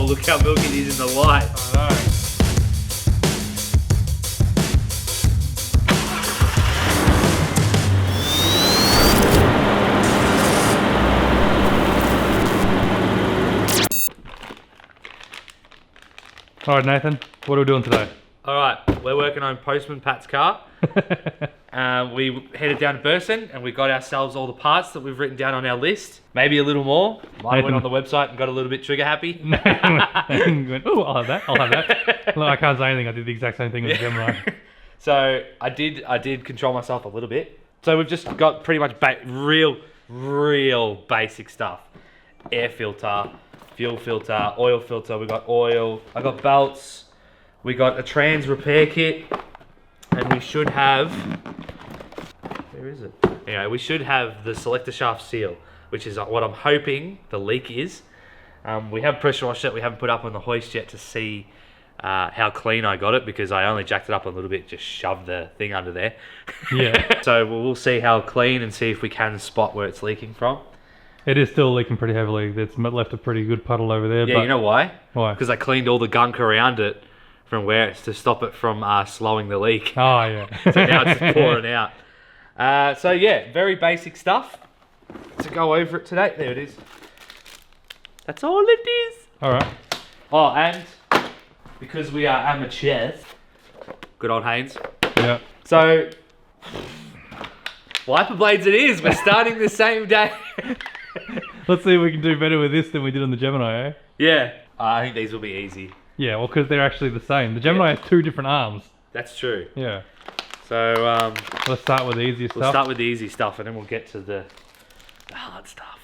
look how milky it is in the light. I know. All right, Nathan, what are we doing today? All right, we're working on Postman Pat's car. We headed down to Burson and we got ourselves all the parts that we've written down on our list. Maybe a little more. Might have went on the website and got a little bit trigger happy. Went, oh, I'll have that. I'll have that. Look, I can't say anything. I did the exact same thing with the Gemini. So I did control myself a little bit. So we've just got pretty much real basic stuff. Air filter, fuel filter, oil filter. We got oil. I got belts. We got a trans repair kit, and we should have. Where is it? Anyway, we should have the selector shaft seal, which is what I'm hoping the leak is. We have pressure washed it. We haven't put up on the hoist yet to see how clean I got it, because I only jacked it up a little bit, just shoved the thing under there. Yeah. So we'll see how clean and see if we can spot where it's leaking from. It is still leaking pretty heavily. It's left a pretty good puddle over there. Yeah, but you know why? Why? Because I cleaned all the gunk around it from where it's to stop it from slowing the leak. Oh, yeah. So now it's just pouring out. So yeah, very basic stuff to go over it today. There it is. That's all it is. All right. Oh, and because we are amateurs, good old Haynes. Yeah. So, wiper blades it is. We're starting the same day. Let's see if we can do better with this than we did on the Gemini, eh? Yeah. I think these will be easy. Yeah, well, because they're actually the same. The Gemini has two different arms. That's true. Yeah. So, Let's start with the easiest we'll stuff. start with the easy stuff and then we'll get to the hard stuff.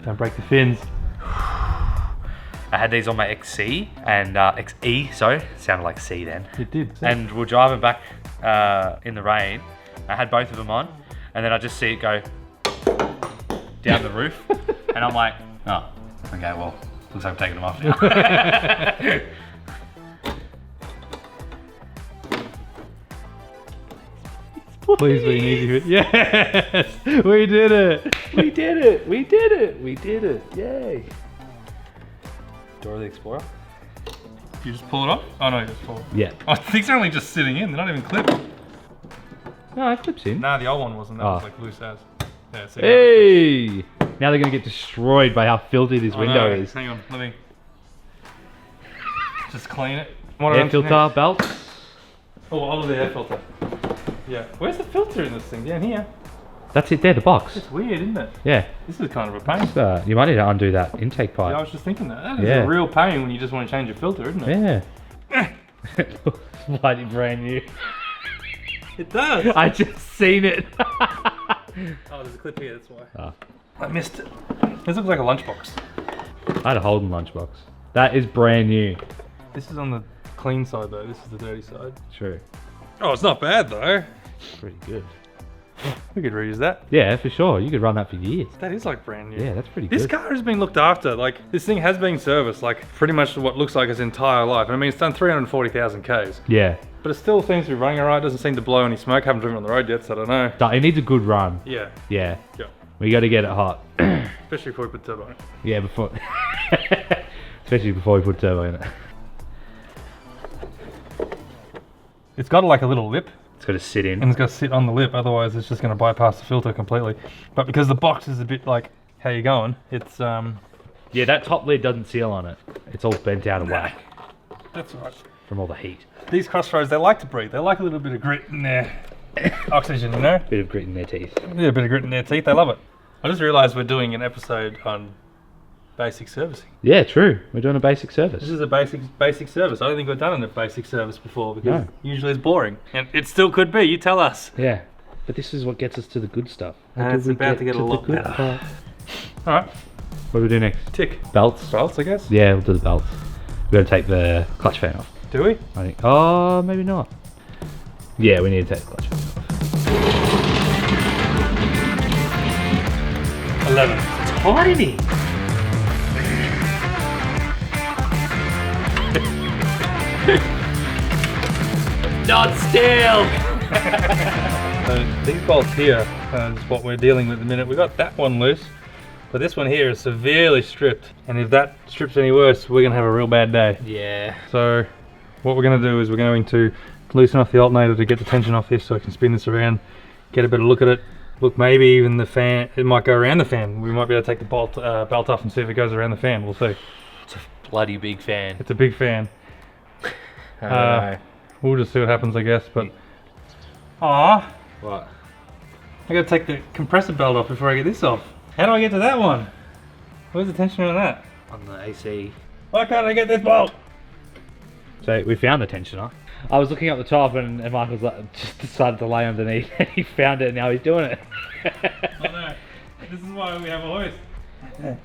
Don't break the fins. I had these on my XC and XE, sorry, it sounded like C then. It did. And we're driving back in the rain. I had both of them on, and then I just see it go down the roof, and I'm like, oh, okay, well, looks like I'm taking them off now. Please be an easy hit. Yes! We did it! We did it! We did it! We did it! Yay! Door of the Explorer. You just pull it off? Oh no, you just pull it. Yeah. Oh, these are only just sitting in, they're not even clipped. No, it clips in. Nah, the old one wasn't, that was like loose as. Yeah, see. Hey! Now they're gonna get destroyed by how filthy this window is. Hang on, let me just clean it. Air filter, belts. Oh, all of the air filter. Yeah. Where's the filter in this thing? Down here. That's it there, the box. It's weird, isn't it? Yeah. This is kind of a pain. You might need to undo that intake pipe. Yeah, I was just thinking that. That is a real pain when you just want to change your filter, isn't it? Yeah. It looks bloody brand new. It does. I just seen it. Oh, there's a clip here, that's why. Oh. I missed it. This looks like a lunchbox. I had a Holden lunchbox. That is brand new. This is on the clean side though, this is the dirty side. True. Oh, it's not bad though. Pretty good. We could reuse that. Yeah, for sure. You could run that for years. That is like brand new. Yeah, that's pretty good. This car has been looked after. Like, this thing has been serviced like pretty much what looks like its entire life. And I mean, it's done 340,000 Ks. Yeah. But it still seems to be running alright. Doesn't seem to blow any smoke. Haven't driven on the road yet, so I don't know. It needs a good run. Yeah. Yeah. Yeah. We got to get it hot. Especially before we put turbo. Yeah, before. Especially before we put turbo in it. It's got like a little lip. It's got to sit in. And it's got to sit on the lip, otherwise it's just going to bypass the filter completely. But because the box is a bit like, how you going? It's Yeah, that top lid doesn't seal on it. It's all bent out of whack. That's right. From all the heat. These crossroads, they like to breathe. They like a little bit of grit in their oxygen, you know? Bit of grit in their teeth. Yeah, a bit of grit in their teeth. They love it. I just realised we're doing an episode on basic servicing. Yeah, true. We're doing a basic service. This is a basic service. I don't think we've done a basic service before because usually it's boring. And it still could be. You tell us. Yeah. But this is what gets us to the good stuff. And it's about to get a lot better. Alright. What do we do next? Tick. Belts? Belts, I guess? Yeah, we'll do the belts. We've got to take the clutch fan off. Do we? I think. Oh, maybe not. Yeah, we need to take the clutch fan off. 11. It's tiny. Not still. So these bolts here is what we're dealing with at the minute. We got that one loose. But this one here is severely stripped. And if that strips any worse, we're gonna have a real bad day. Yeah. So what we're gonna do is we're going to loosen off the alternator to get the tension off this so I can spin this around, get a better look at it. Look, maybe even the fan, it might go around the fan. We might be able to take the belt off and see if it goes around the fan. We'll see. It's a bloody big fan. It's a big fan. I don't know. We'll just see what happens, I guess. But ah, What? I gotta take the compressor belt off before I get this off. How do I get to that one? Where's the tension on that? On the AC. Why can't I get this bolt? So we found the tensioner. I was looking up the top and Michael's like, just decided to lay underneath and he found it and now he's doing it. Oh no, this is why we have a hoist.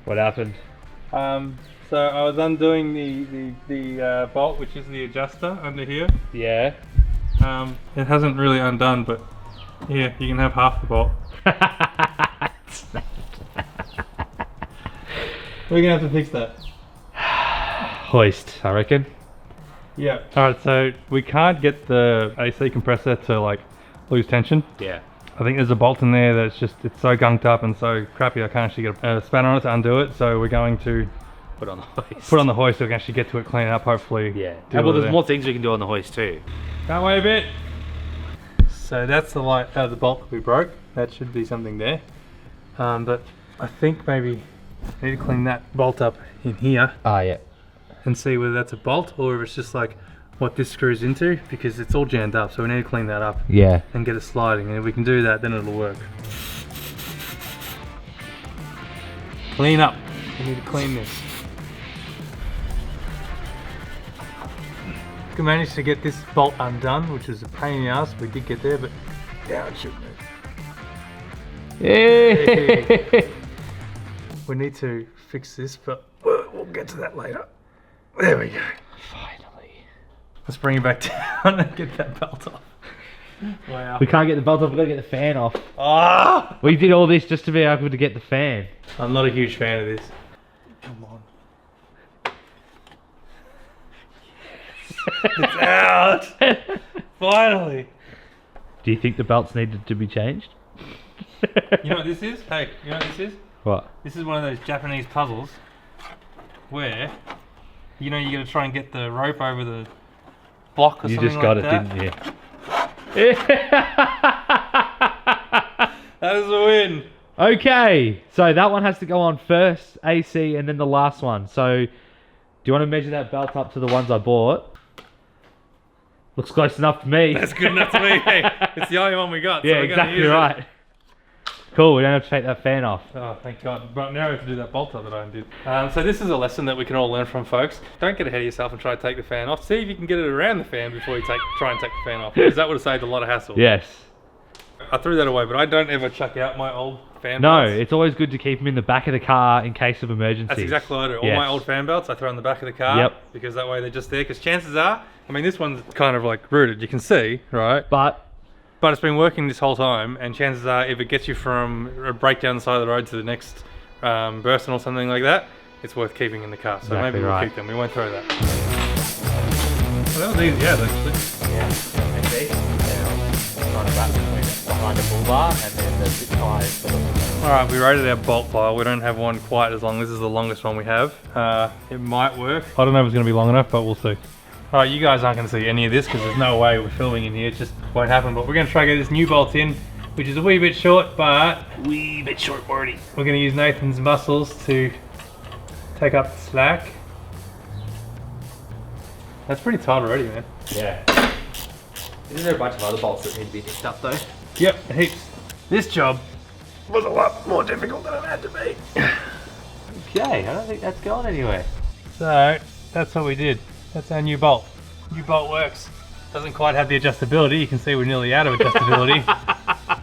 What happened? So I was undoing the bolt, which is the adjuster under here. Yeah. It hasn't really undone, but here, you can have half the bolt. We're gonna have to fix that. Hoist, I reckon. Yeah. Alright, so we can't get the AC compressor to like lose tension. Yeah. I think there's a bolt in there that's just, it's so gunked up and so crappy I can't actually get a spanner on it to undo it. So we're going to Put on the hoist. put on the hoist so we can actually get to it, clean it up, hopefully. Yeah. deal Well, with there's it. more things we can do on the hoist too. Can't wait a bit. So that's the light, the bolt that we broke. That should be something there. But I think maybe I need to clean that bolt up in here Ah, yeah. and see whether that's a bolt or if it's just like what this screws into, because it's all jammed up. So we need to clean that up Yeah. and get it sliding. And if we can do that, then it'll work. Clean up. We need to clean this. We managed to get this bolt undone, which was a pain in the ass. We did get there, but now it should move. Hey. We need to fix this, but we'll get to that later. There we go. Finally. Let's bring it back down and get that belt off. Wow. We can't get the belt off, we've got to get the fan off. Ah! We did all this just to be able to get the fan. I'm not a huge fan of this. Come on. It's out! Finally! Do you think the belts needed to be changed? You know what this is? Hey, you know what this is? What? This is one of those Japanese puzzles where, you know, you gotta try and get the rope over the block or You something just got like it, that. didn't you? That is a win! Okay, so that one has to go on first, AC, and then the last one. So, do you want to measure that belt up to the ones I bought? Looks close enough to me. That's good enough to me. Hey, it's the only one we got. So Yeah, we're gonna exactly use right. Cool, we don't have to take that fan off. It. Oh, thank God. But now we have to do that bolt up that I undid. So this is a lesson that we can all learn from, folks. Don't get ahead of yourself and try to take the fan off. See if you can get it around the fan before you try and take the fan off. Because that would have saved a lot of hassle. Yes. I threw that away, but I don't ever chuck out my old fan No, belts. it's always good to keep them in the back of the car in case of emergencies. That's exactly what I do. All Yes. my old fan belts I throw in the back of the car. Yep. Because that way they're just there. Because chances are, I mean, this one's kind of like rooted, you can see, right? But But it's been working this whole time, and chances are, if it gets you from a break down the side of the road to the next Burson or something like that, it's worth keeping in the car. So Exactly maybe we'll right. keep them. We won't throw that. Well, that was easy, yeah, actually. yeah, and these now kind of wrapped behind the bull bar and then the zip ties. All right, we rated our bolt pile. We don't have one quite as long. This is the longest one we have. It might work. I don't know if it's going to be long enough, but we'll see. All right, you guys aren't going to see any of this because there's no way we're filming in here. It just won't happen. But we're going to try to get this new bolt in, which is a wee bit short, but Wee bit short wordy. we're going to use Nathan's muscles to take up the slack. That's pretty tight already, man. Yeah. Isn't there a bunch of other bolts that need to be nicked up though? Yep, heaps. This job was a lot more difficult than it had to be. Okay, I don't think that's going anywhere. So, that's what we did. That's our new bolt. New bolt works. Doesn't quite have the adjustability. You can see we're nearly out of adjustability.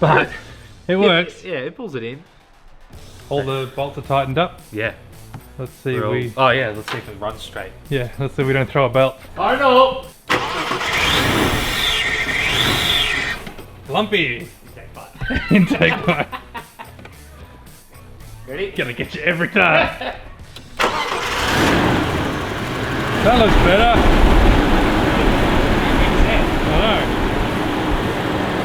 But it works. Yeah, it pulls it in. All the bolts are tightened up. Yeah. Let's see if we... Oh yeah, let's see if it runs straight. Yeah, let's see if we don't throw a belt. I know! Lumpy! Okay, fine. Intake pipe. Ready? Gonna get you every time. That looks better. I know.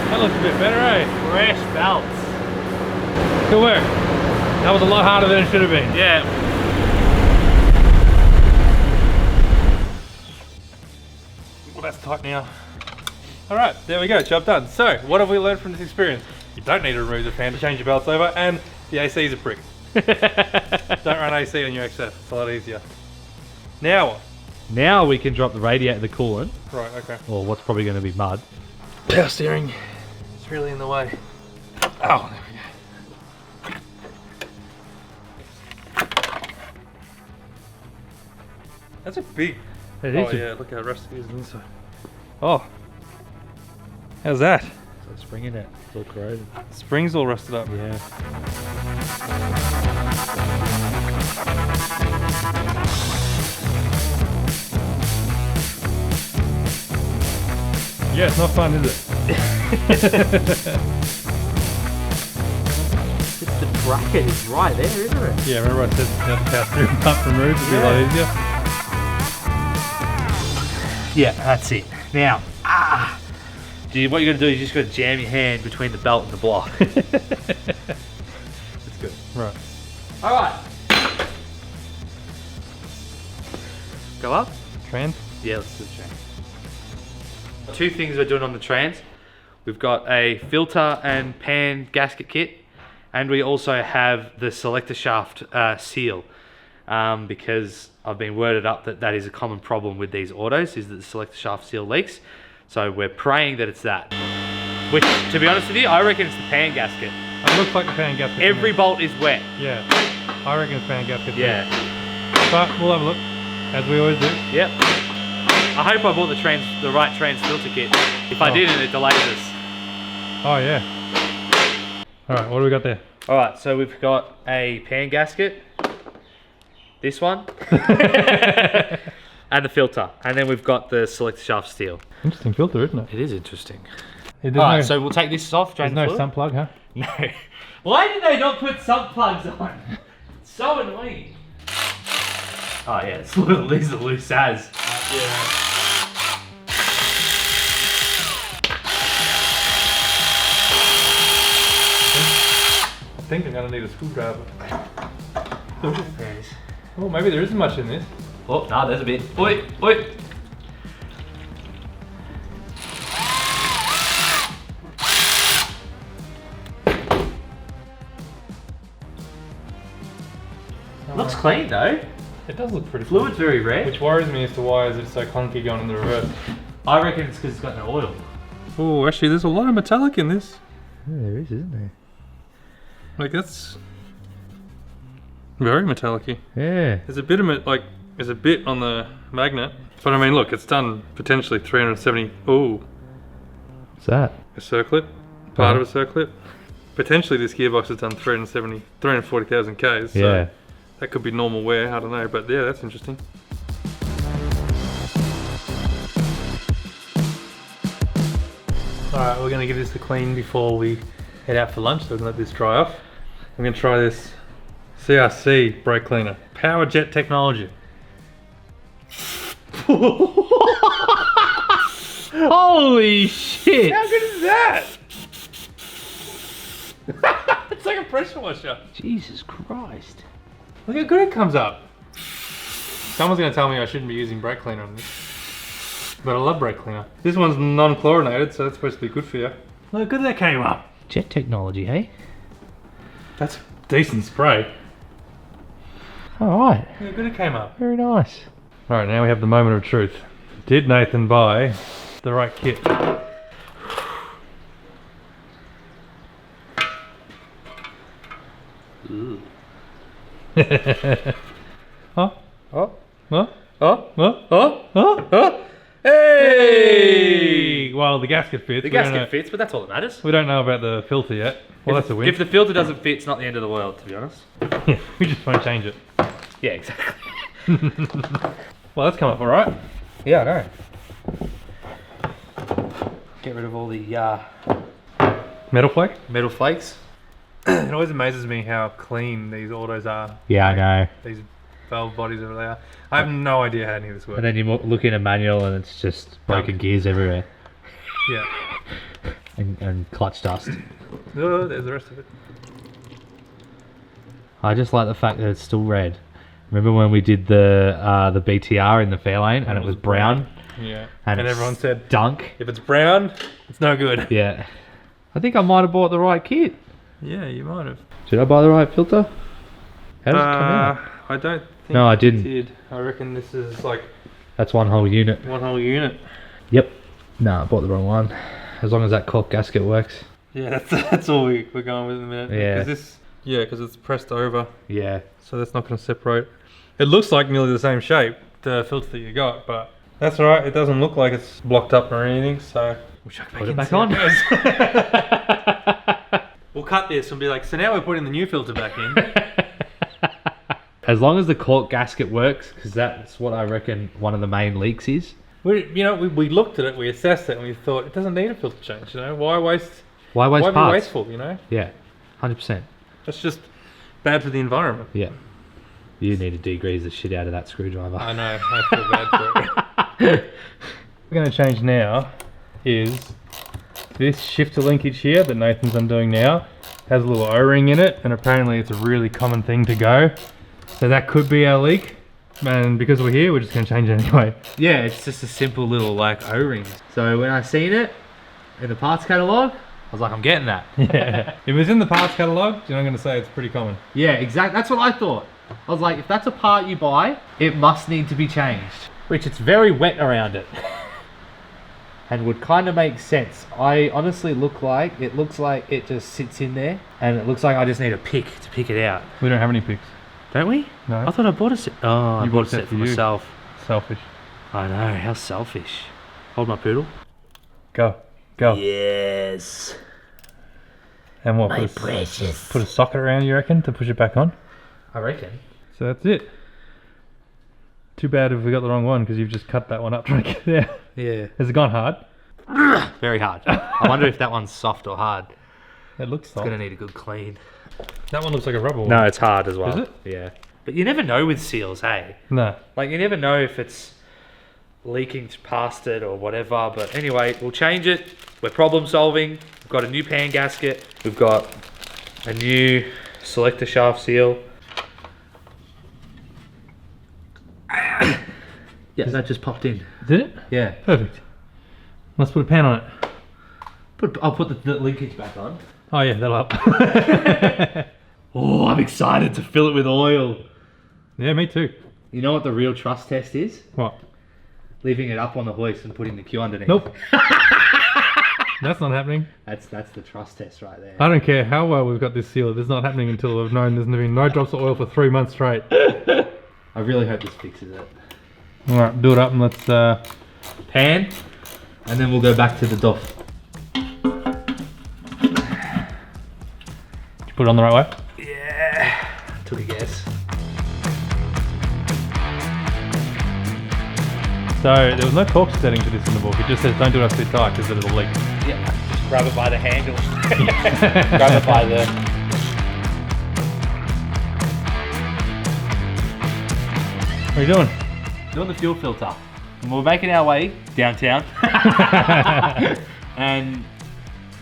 That looks a bit better, eh? Fresh belts. Good work. That was a lot harder than it should have been. Yeah. Well, that's tight now. Alright, there we go, job done. So, what have we learned from this experience? You don't need to remove the fan to change your belts over, and the AC is a prick. Don't run AC on your XF, it's a lot easier. Now what? Now we can drop the radiator, the coolant, Right, okay. or what's probably going to be mud. Power steering is really in the way. Oh, there we go. That's a big... It Oh is. yeah, look how rusty it is inside. Oh. How's that? Got a spring in it. It's all corroded. The spring's all rusted up. Yeah. Yeah, it's not fun, is it? The bracket is right there, isn't it? Yeah, remember I said you have the power steering pump removed, it'd be a lot easier. Yeah, that's it. Now, what you're going to do is you just got to jam your hand between the belt and the block. That's good. Right. All right. Go up. Trans? Yeah, let's do the trans. Two things we're doing on the trans. We've got a filter and pan gasket kit, and we also have the selector shaft seal, because I've been worded up that that is a common problem with these autos, is that the selector shaft seal leaks. So we're praying that it's that. Which, to be honest with you, I reckon it's the pan gasket. It looks like the fan gasket. Every bolt is wet. Yeah. I reckon it's fan gasket. Yeah. But we'll have a look, as we always do. Yep. I hope I bought the right trans filter kit. If I didn't, it delays us. Oh yeah. Alright, what do we got there? Alright, so we've got a pan gasket. This one. And the filter. And then we've got the selector shaft steel. Interesting filter, isn't it? It is interesting. There's Alright, so we'll take this off. there's no sump plug, huh? No. Why did they not put sump plugs on? It's so annoying. Oh yeah, it's these are loose as. Yeah. I think I'm gonna need a screwdriver. Oh, maybe there isn't much in this. Oh, no, there's a bit. Oi, oi. Looks clean though. It does look pretty Fluid's very red. Which worries me as to why is it so clunky going in the reverse. I reckon it's because it's got no oil. Oh, actually there's a lot of metallic in this. Yeah, there is, isn't there? Like that's very metallic-y. Yeah. There's a bit of it, like, there's a bit on the magnet. But I mean, look, it's done potentially 370, ooh. What's that? A circlip, part of a circlip. Potentially this gearbox has done 340,000 Ks. So Yeah. that could be normal wear, I don't know, but yeah, that's interesting. Alright, we're gonna give this a clean before we head out for lunch, so we're gonna let this dry off. I'm gonna try this CRC brake cleaner. Power jet technology. Holy shit! How good is that? It's like a pressure washer. Jesus Christ. Look how good it comes up. Someone's gonna tell me I shouldn't be using brake cleaner on this. But I love brake cleaner. This one's non-chlorinated, so that's supposed to be good for you. Look how good that came up. Jet technology, hey? That's decent spray. Alright. Look how good it came up. Very nice. Alright, now we have the moment of truth. Did Nathan buy the right kit? Ooh. Huh? Oh. Huh? Oh. Huh? Oh. Huh? Oh. Hey! Well, the gasket fits. The gasket fits, but that's all that matters. We don't know about the filter yet. Well, that's a win. If the filter doesn't fit, it's not the end of the world, to be honest. Yeah, we just won't change it. Yeah, exactly. Well, that's come up alright. Yeah, I know. Get rid of all the Metal flake? metal flakes. It always amazes me how clean these autos are. Yeah, I know. These valve bodies over there. I have no idea how any of this works. And then you look in a manual and it's just broken gears everywhere. Yeah. And clutch dust. Oh, there's the rest of it. I just like the fact that it's still red. Remember when we did the BTR in the Fairlane and it was brown? Yeah. And everyone said, dunk. if it's brown, it's no good. Yeah. I think I might have bought the right kit. Yeah, you might have. Did I buy the right filter? How does it come out? I don't think No, I didn't. you did. I reckon this is like That's one whole unit. one whole unit. Yep. No, I bought the wrong one. As long as that cork gasket works. Yeah, that's all we're going with in a minute. Yeah. Because it's pressed over, Yeah. so that's not going to separate. It looks like nearly the same shape, the filter that you got, but that's alright. It doesn't look like it's blocked up or anything, so we'll chuck Put it back on. We'll cut this and be like, so now we're putting the new filter back in. As long as the cork gasket works, because that's what I reckon one of the main leaks is. We looked at it, we assessed it, and we thought it doesn't need a filter change. You know, why waste? Why waste Why parts? be wasteful? You know, Yeah, 100%. that's just bad for the environment. Yeah. You need to degrease the shit out of that screwdriver. I know. I feel bad for it. What we're going to change now is this shifter linkage here that Nathan's undoing now has a little O-ring in it, and apparently it's a really common thing to go. So that could be our leak, and because we're here, we're just going to change it anyway. Yeah, it's just a simple little like O-ring. So when I seen it in the parts catalogue, I was like, I'm getting that. Yeah. If it's in the parts catalogue, I'm going to say it's pretty common. Yeah, exactly. That's what I thought. I was like, if that's a part you buy, it must need to be changed. Which it's very wet around it. And would kind of make sense. I honestly looks like it just sits in there, and it looks like I just need a pick to pick it out. We don't have any picks. Don't we? No. I thought I bought a set. Oh, I You bought a set for you. myself. Selfish. I know, how selfish. Hold my poodle. Go. Go. Yes. And what? My precious. Put a socket around, you reckon, to push it back on? I reckon. So that's it. Too bad if we got the wrong one, because you've just cut that one up trying to get it out. Yeah. Has it gone hard? Very hard. I wonder if that one's soft or hard. It looks It's soft. gonna need a good clean. That one looks like a rubber one. No, it's hard as well. Is it? Yeah. But you never know with seals, hey? No. Like, you never know if it's leaking past it or whatever. But anyway, we'll change it. We're problem solving. We've got a new pan gasket. We've got a new selector shaft seal. Yeah, that just popped in. Did it? Yeah. Perfect. Let's put a pan on it. I'll put the linkage back on. Oh yeah, that'll help. Oh, I'm excited to fill it with oil. Yeah, me too. You know what the real trust test is? What? Leaving it up on the hoist and putting the cue underneath. Nope. That's not happening. That's the trust test right there. I don't care how well we've got this seal. This is not happening until we've known there's been no drops of oil for 3 months straight. I really hope this fixes it. Alright, do it up and let's Pan, and then we'll go back to the doff. Did you put it on the right way? Yeah, took a guess. So there was no torque setting to this in the book. It just says don't do it up too tight because it'll leak. Yeah, just grab it by the handle. Grab it by the... What are you doing? Doing the fuel filter. And we're making our way downtown. And,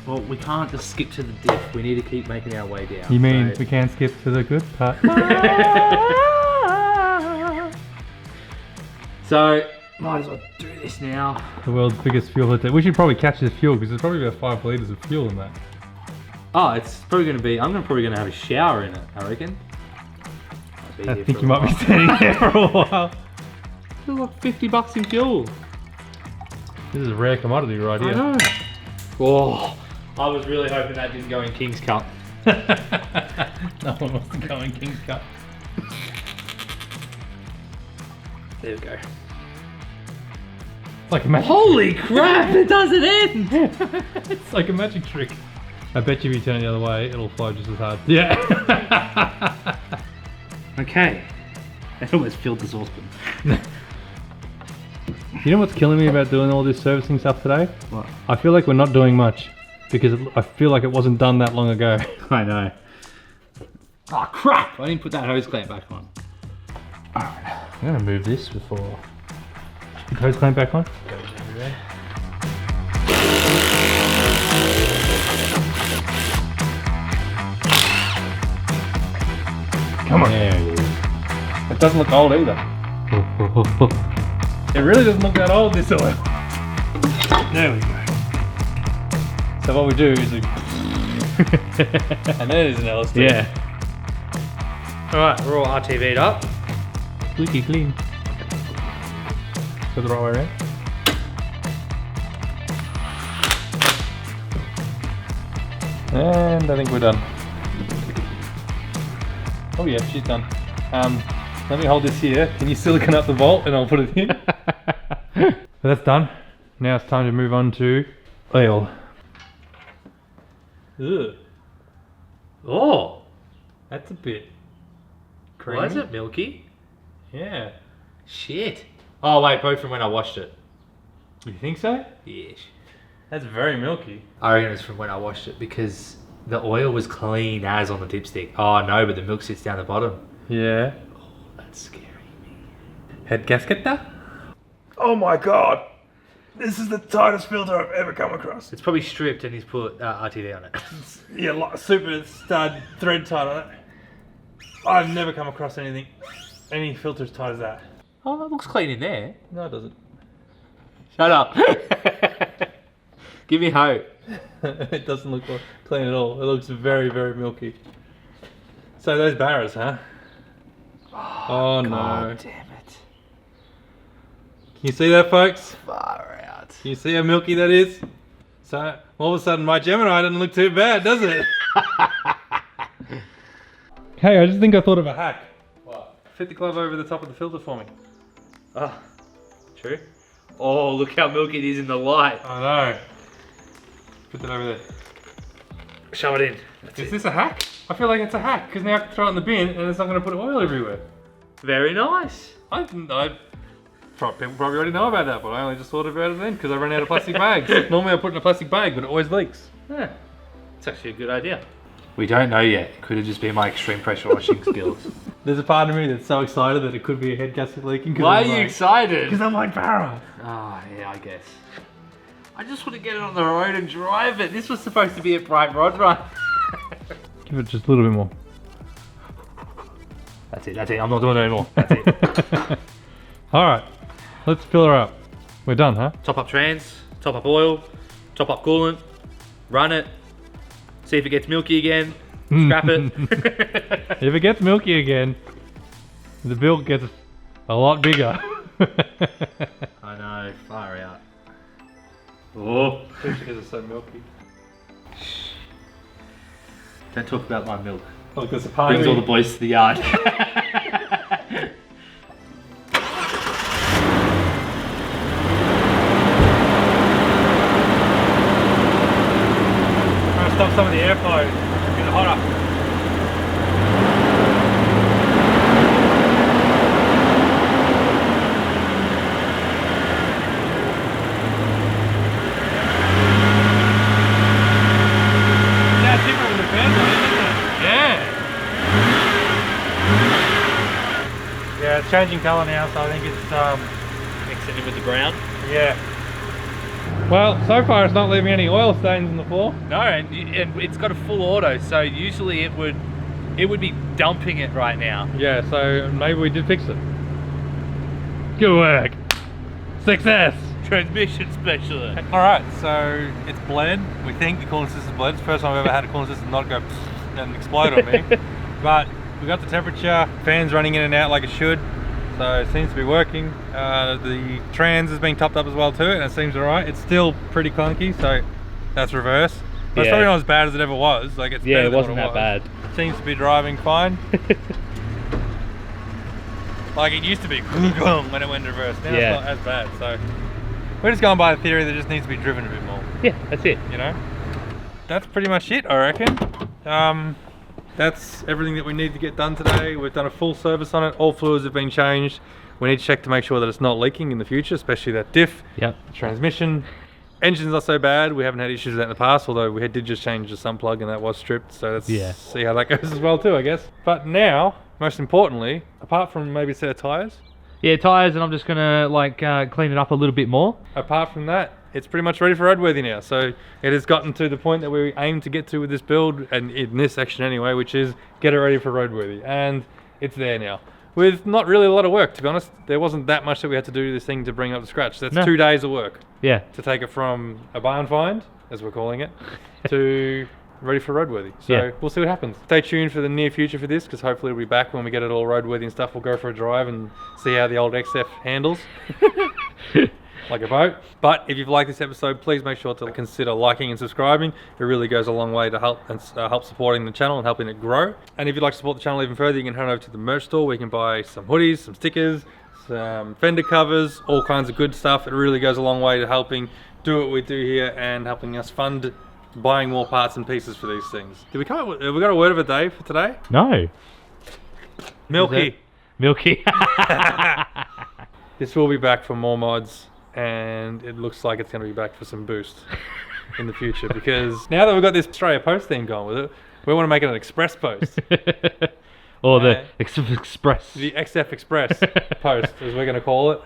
well, we can't just skip to the diff. We need to keep making our way down. You mean we can't skip to the good part? So, might as well do this now. The world's biggest fuel filter. We should probably catch this fuel because there's probably about 5 litres of fuel in that. Oh, it's probably going to be... I'm probably going to have a shower in it, I reckon. I think you might be standing there for a while. It's like $50 in fuel. This is a rare commodity right here. I know. Oh, I was really hoping that didn't go in King's Cup. No one wants to go in King's Cup. There we go. It's like a magic Holy crap, it doesn't end! It's like a magic trick. I bet you if you turn it the other way, it'll flow just as hard. Yeah. Okay. That almost filled the saucepan. You know what's killing me about doing all this servicing stuff today? What? I feel like we're not doing much because I feel like it wasn't done that long ago. I know. Oh crap! I didn't put that hose clamp back on. Alright, I'm gonna move this before. Put the hose clamp back on. Goes everywhere. Come on. There it is. It doesn't look old either. It really doesn't look that old, this oil. There we go. So what we do is we... and then there's an LSD. Yeah. Alright, we're all RTV'd up. Squeaky clean. Go the right way around. And I think we're done. Oh yeah, she's done. Let me hold this here. Can you silicone up the vault and I'll put it in? So that's done. Now it's time to move on to oil. Ugh. Oh, That's a bit creamy. why is it milky? Yeah. Shit. Oh wait, probably from when I washed it. You think so? Yes. That's very milky. I reckon it's from when I washed it because the oil was clean as on the dipstick. Oh no, but the milk sits down the bottom. Yeah. Oh, that's scary. Head gasket there? Oh my god! This is the tightest filter I've ever come across. It's probably stripped and he's put RTV on it. Yeah, like super stud thread tight on it. I've never come across any filter as tight as that. Oh, it looks clean in there. No, it doesn't. Shut up. Give me hope. It doesn't look clean at all. It looks very, very milky. So those barras, huh? Oh no. God damn it. Can you see that, folks? Far out. Can you see how milky that is? So all of a sudden my Gemini doesn't look too bad, does it? Hey, I just think I thought of a hack. What? Fit the glove over the top of the filter for me. Oh, true. Oh, look how milky it is in the light. I know. Put that over there. Shove it in. That's Is it. this a hack? I feel like it's a hack because now I can throw it in the bin and it's not going to put oil everywhere. Very nice. People probably already know about that, but I only just thought about it then because I ran out of plastic bags. Normally I put it in a plastic bag, but it always leaks. Yeah, it's actually a good idea. We don't know yet. It could have just been my extreme pressure washing skills. There's a part of me that's so excited that it could be a head gasket leaking. Why are you excited? Because I'm like Barra. Oh, yeah, I guess. I just want to get it on the road and drive it. This was supposed to be a bright rod run. Give it just a little bit more. That's it. I'm not doing it anymore. That's it. Alright, let's fill her up. We're done, huh? Top up trans, top up oil, top up coolant, run it, see if it gets milky again, scrap it. If it gets milky again, the bill gets a lot bigger. I know, far out. Oh. Especially because it's so milky. Don't talk about my milk. Look, there's a part Brings of all me. the boys to the yard. I'm gonna stop some of the airflow. It's getting hotter. That's different with the fan though, isn't it? Yeah. Yeah, it's changing colour now, so I think it's Mixing it with the brown. yeah. Well, so far it's not leaving any oil stains on the floor. No, and it's got a full auto, so usually it would be dumping it right now. Yeah, so maybe we did fix it. Good work. Success. Transmission specialist. Alright, so it's bled. We think the cooling system's bled. It's the first time I've ever had a cooling system not go and explode on me. But we got the temperature, fans running in and out like it should. So it seems to be working. The trans has been topped up as well too, and it seems alright. It's still pretty clunky, so that's reverse. But it's probably not as bad as it ever was. Like it's better it than wasn't what that was. bad. Seems to be driving fine. Like it used to be when it went reverse. Now Yeah. it's not as bad. So we're just going by the theory that it just needs to be driven a bit more. Yeah, that's it. You know? That's pretty much it, I reckon. That's everything that we need to get done today. We've done a full service on it. All fluids have been changed. We need to check to make sure that it's not leaking in the future, especially that diff, Yep. the transmission. Engine's not so bad. We haven't had issues with that in the past, although we did just change the sun plug and that was stripped. So let's see how that goes as well too, I guess. But now, most importantly, apart from maybe a set of tyres, Yeah, tyres, and I'm just gonna like clean it up a little bit more. apart from that, it's pretty much ready for roadworthy now. So it has gotten to the point that we aim to get to with this build, and in this section anyway, which is get it ready for roadworthy. And it's there now. With not really a lot of work, to be honest. There wasn't that much that we had to do to this thing to bring it up to scratch. That's 2 days of work. Yeah. To take it from a barn find, as we're calling it, to ready for roadworthy. So we'll see what happens. Stay tuned for the near future for this, because hopefully it'll be back when we get it all roadworthy and stuff. We'll go for a drive and see how the old XF handles. Like a boat. But if you've liked this episode, please make sure to consider liking and subscribing. It really goes a long way to help supporting the channel and helping it grow. And if you'd like to support the channel even further, you can head over to the merch store where you can buy some hoodies, some stickers, some fender covers, all kinds of good stuff. It really goes a long way to helping do what we do here and helping us fund buying more parts and pieces for these things. Have we got a word of the day for today? No. Milky. Milky. This will be back for more mods, and it looks like it's going to be back for some boost in the future, because now that we've got this Australia Post thing going with it, we want to make it an express post. Or the express. The XF Express post, as we're going to call it,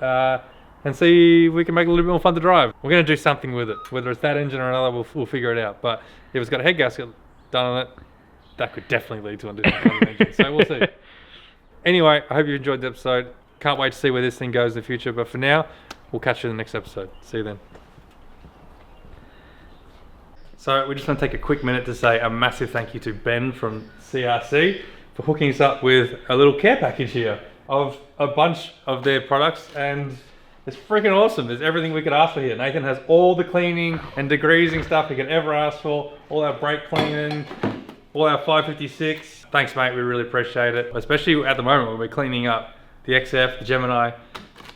and see if we can make it a little bit more fun to drive. We're going to do something with it. Whether it's that engine or another, we'll figure it out. But if it's got a head gasket done on it, that could definitely lead to a different kind of engine. So we'll see. Anyway, I hope you enjoyed the episode. Can't wait to see where this thing goes in the future. But for now, we'll catch you in the next episode. See you then. So we just want to take a quick minute to say a massive thank you to Ben from CRC for hooking us up with a little care package here of a bunch of their products, and it's freaking awesome. There's everything we could ask for here. Nathan has all the cleaning and degreasing stuff he could ever ask for, all our brake cleaning, all our 556. Thanks mate, we really appreciate it, especially at the moment when we're cleaning up the XF, the Gemini,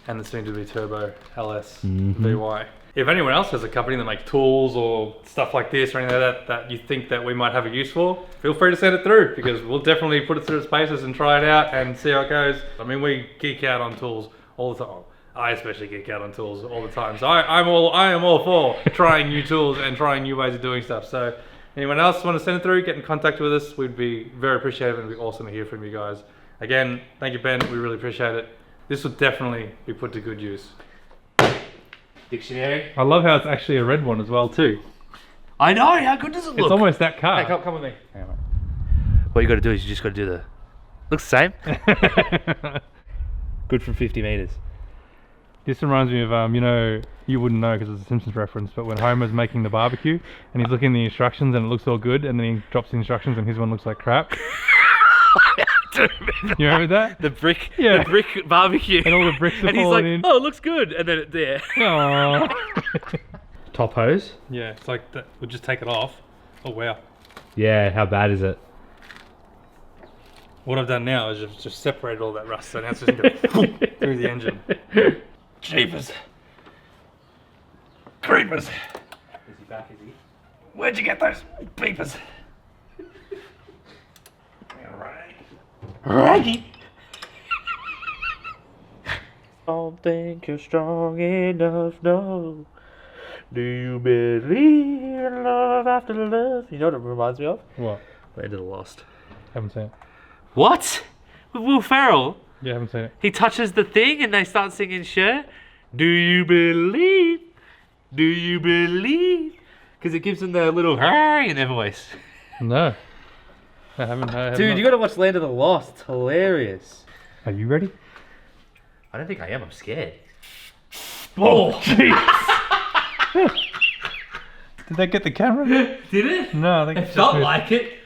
and the soon-to-be Turbo LS VY. If anyone else has a company that makes tools or stuff like this or anything like that you think that we might have a use for, feel free to send it through, because we'll definitely put it through its paces and try it out and see how it goes. I mean, we geek out on tools all the time. I especially geek out on tools all the time. So I am all for trying new tools and trying new ways of doing stuff. So anyone else want to send it through, get in contact with us. We'd be very appreciative, and it'd be awesome to hear from you guys. Again, thank you Ben, we really appreciate it. This will definitely be put to good use. Dictionary. I love how it's actually a red one as well too. I know, how good does it look? It's almost that car. Hey, come with me. Hang on, mate. What you got to do is you just got to do the... Looks the same. Good from 50 meters. This reminds me of, you know, you wouldn't know because it's a Simpsons reference, but when Homer's making the barbecue and he's looking at the instructions and it looks all good, and then he drops the instructions and his one looks like crap. You remember that? The brick barbecue. And all the bricks are and he's falling like, in. oh, it looks good. And then it's there. Aww. Top hose? Yeah, it's like that. We'll just take it off. Oh, wow. Yeah, how bad is it? What I've done now is just separated all that rust, so now it's just going through the engine. Jeepers. Creepers. Is he back, is he? Where'd you get those beepers? Raggy. Don't think you're strong enough, no. Do you believe in love after love? You know what it reminds me of? What? Land of the Lost. Haven't seen it. What? With Will Ferrell? Yeah, haven't seen it. He touches the thing and they start singing Cher. Do you believe? Do you believe? Because it gives them the little in their voice. No. I haven't. Dude, you gotta watch Land of the Lost. It's hilarious. Are you ready? I don't think I am. I'm scared. Oh, jeez. Did that get the camera? Did it? No, I think it felt like it.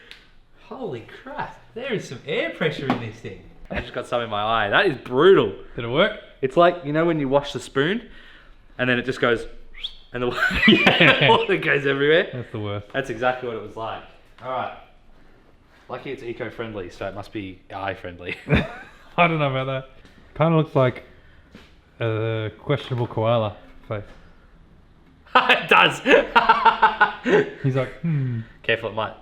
Holy crap. There is some air pressure in this thing. I just got some in my eye. That is brutal. Did it work? It's like, you know when you wash the spoon and then it just goes and the water goes everywhere? That's the worst. That's exactly what it was like. Alright. Lucky it's eco-friendly, so it must be eye-friendly. I don't know about that. Kind of looks like a questionable koala face. It does. He's like, Careful, it might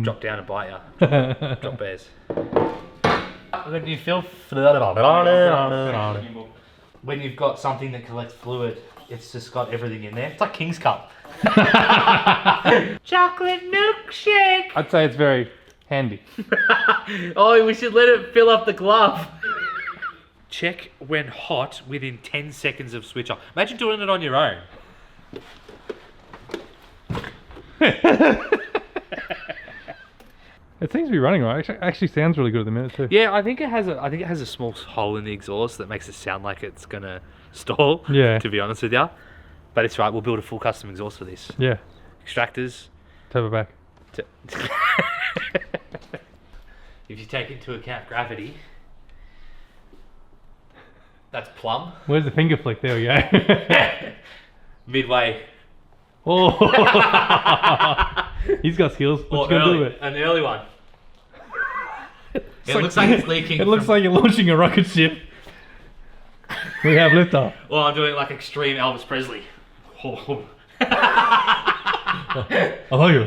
drop down and bite you. Drop bears. When you feel when you've got something that collects fluid, it's just got everything in there. It's like King's Cup. Chocolate milkshake. I'd say it's very handy. Oh, we should let it fill up the glove. Check when hot within 10 seconds of switch off. Imagine doing it on your own. It seems to be running right. Actually sounds really good at the minute too. Yeah, I think it has a small hole in the exhaust that makes it sound like it's gonna stall. Yeah. To be honest with you, but it's right. We'll build a full custom exhaust for this. Yeah. Extractors. Turbo back. If you take into account gravity, that's plumb. Where's the finger flick? There we go. Midway. Oh. He's got skills. What you gonna do with it? An early one. It looks like it's leaking. It looks like you're launching a rocket ship. We have liftoff. Well, I'm doing like extreme Elvis Presley. I love you.